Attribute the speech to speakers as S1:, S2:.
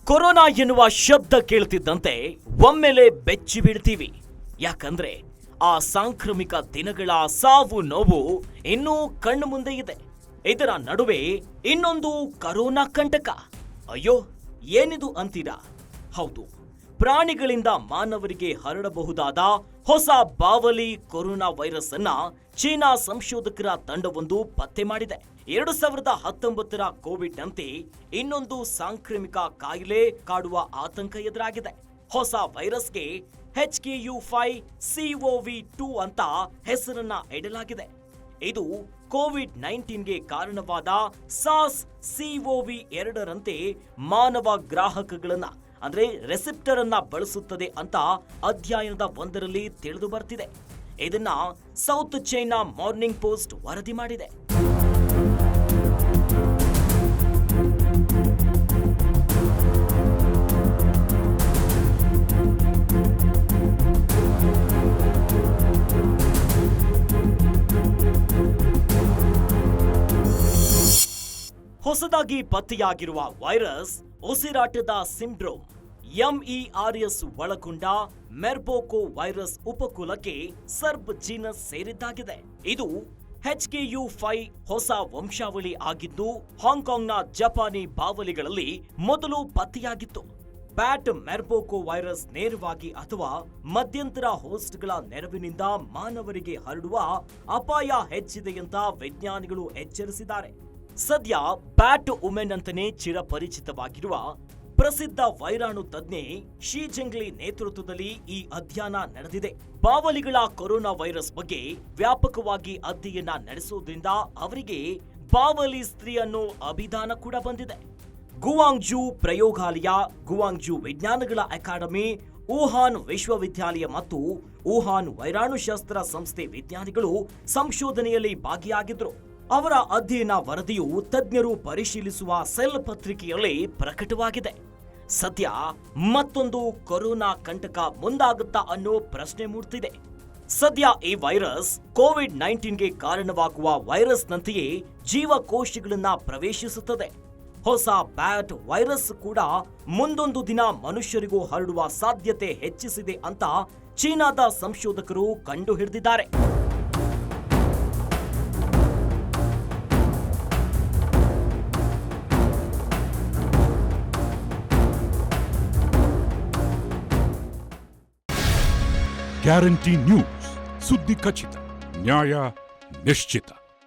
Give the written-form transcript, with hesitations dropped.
S1: Corona ಎನ್ನುವ ಶಬ್ದ ಕೇಳ್ತಿದ್ದಂತೆ ಒಮ್ಮೆಲೆ ಬೆಚ್ಚಿ ಬೀಳ್ತೀವಿ. ಯಾಕಂದ್ರೆ ಆ ಸಾಂಕ್ರಾಮಿಕ ದಿನಗಳ ಸಾವು ನೋವು ಇನ್ನೂ ಕಣ್ಣು ಮುಂದೆ ಇದೆ. ಇದರ ನಡುವೆ ಇನ್ನೊಂದು ಕರೋನಾ ಕಂಟಕ. ಅಯ್ಯೋ, ಏನಿದು ಅಂತೀರಾ? ಹೌದು, ಪ್ರಾಣಿಗಳಿಂದ ಮಾನವರಿಗೆ ಹರಡಬಹುದಾದ ಹೊಸ ಬಾವಲಿ ಕೊರೋನಾ ವೈರಸ್ ಅನ್ನ ಚೀನಾ ಸಂಶೋಧಕರ ತಂಡವೊಂದು ಪತ್ತೆ ಮಾಡಿದೆ. 2019ರ ಕೋವಿಡ್ನಂತೆ ಇನ್ನೊಂದು ಸಾಂಕ್ರಾಮಿಕ ಕಾಯಿಲೆ ಕಾಡುವ ಆತಂಕ ಎದುರಾಗಿದೆ. ಹೊಸ ವೈರಸ್ಗೆ HKU5CoV2 ಅಂತ ಹೆಸರನ್ನ ಇಡಲಾಗಿದೆ. ಇದು ಕೋವಿಡ್-19ಗೆ ಕಾರಣವಾದ SARS-CoV-2ರಂತೆ ಮಾನವ ಗ್ರಾಹಕಗಳನ್ನ ಅಂದ್ರೆ ರೆಸೆಪ್ಟರ್ ಅನ್ನ ಬಳಸುತ್ತದೆ ಅಂತ ಅಧ್ಯಯನದ ಒಂದರಲ್ಲಿ ತಿಳಿದು ಬರ್ತಿದೆ. ಇದನ್ನ ಸೌತ್ ಚೈನಾ ಮಾರ್ನಿಂಗ್ ಪೋಸ್ಟ್ ವರದಿ ಮಾಡಿದೆ. ಹೊಸದಾಗಿ ಪತ್ತೆಯಾಗಿರುವ ವೈರಸ್ ಉಸಿರಾಟದ ಸಿಂಡ್ರೋಮ್ MERS ಒಳಗೊಂಡ ಮೆರ್ಬೋಕೋ ವೈರಸ್ ಉಪಕುಲಕ್ಕೆ ಸರ್ಬ್ ಜೀನಸ್ ಸೇರಿದ್ದಾಗಿದೆ. ಇದು HKU5 ಹೊಸ ವಂಶಾವಳಿ ಆಗಿದ್ದು ಹಾಂಗ್ಕಾಂಗ್ನ ಜಪಾನಿ ಬಾವಲಿಗಳಲ್ಲಿ ಮೊದಲು ಪತ್ತೆಯಾಗಿತ್ತು. ಬ್ಯಾಟ್ ಮೆರ್ಬೋಕೋ ವೈರಸ್ ನೇರವಾಗಿ ಅಥವಾ ಮಧ್ಯಂತರ ಹೋಸ್ಟ್ಗಳ ನೆರವಿನಿಂದ ಮಾನವರಿಗೆ ಹರಡುವ ಅಪಾಯ ಹೆಚ್ಚಿದೆಯಂತ ವಿಜ್ಞಾನಿಗಳು ಎಚ್ಚರಿಸಿದ್ದಾರೆ. ಸದ್ಯ ಬ್ಯಾಟ್ ವುಮೆನ್ ಅಂತಾನೆ ಚಿರಪರಿಚಿತವಾಗಿರುವ ಪ್ರಸಿದ್ಧ ವೈರಾಣು ತಜ್ಞೆ ಶಿ ಜಂಗ್ಲಿ ನೇತೃತ್ವದಲ್ಲಿ ಈ ಅಧ್ಯಯನ ನಡೆದಿದೆ. ಬಾವಲಿಗಳ ಕೊರೋನಾ ವೈರಸ್ ಬಗ್ಗೆ ವ್ಯಾಪಕವಾಗಿ ಅಧ್ಯಯನ ನಡೆಸೋದ್ರಿಂದ ಅವರಿಗೆ ಬಾವಲಿ ಸ್ತ್ರೀ ಅನ್ನೋ ಅಭಿಧಾನ ಕೂಡ ಬಂದಿದೆ. ಗುವಾಂಗ್ಜೂ ಪ್ರಯೋಗಾಲಯ, ಗುವಾಂಗ್ಜೂ ವಿಜ್ಞಾನಗಳ ಅಕಾಡೆಮಿ, ವುಹಾನ್ ವಿಶ್ವವಿದ್ಯಾಲಯ ಮತ್ತು ವುಹಾನ್ ವೈರಾಣುಶಾಸ್ತ್ರ ಸಂಸ್ಥೆ ವಿಜ್ಞಾನಿಗಳು ಸಂಶೋಧನೆಯಲ್ಲಿ ಭಾಗಿಯಾಗಿದ್ರು. ಅವರ ಅಧ್ಯಯನ ವರದಿಯು ತಜ್ಞರು ಪರಿಶೀಲಿಸುವ ಸೆಲ್ ಪತ್ರಿಕೆಯಲ್ಲಿ ಪ್ರಕಟವಾಗಿದೆ. ಸದ್ಯ ಮತ್ತೊಂದು ಕೊರೋನಾ ಕಂಟಕ ಮುಂದಾಗುತ್ತಾ ಅನ್ನೋ ಪ್ರಶ್ನೆ ಮೂಡ್ತಿದೆ. ಸದ್ಯ ಈ ವೈರಸ್ ಕೋವಿಡ್-19ಗೆ ಕಾರಣವಾಗುವ ವೈರಸ್ನಂತೆಯೇ ಜೀವಕೋಶಗಳನ್ನ ಪ್ರವೇಶಿಸುತ್ತದೆ. ಹೊಸ ಬ್ಯಾಟ್ ವೈರಸ್ ಕೂಡ ಮುಂದೊಂದು ದಿನ ಮನುಷ್ಯರಿಗೂ ಹರಡುವ ಸಾಧ್ಯತೆ ಹೆಚ್ಚಿಸಿದೆ ಅಂತ ಚೀನಾದ ಸಂಶೋಧಕರು ಕಂಡುಹಿಡಿದಿದ್ದಾರೆ.
S2: ಗ್ಯಾರಂಟಿ ನ್ಯೂಸ್, ಸುದ್ದಿ ಖಚಿತ, ನ್ಯಾಯ ನಿಶ್ಚಿತ.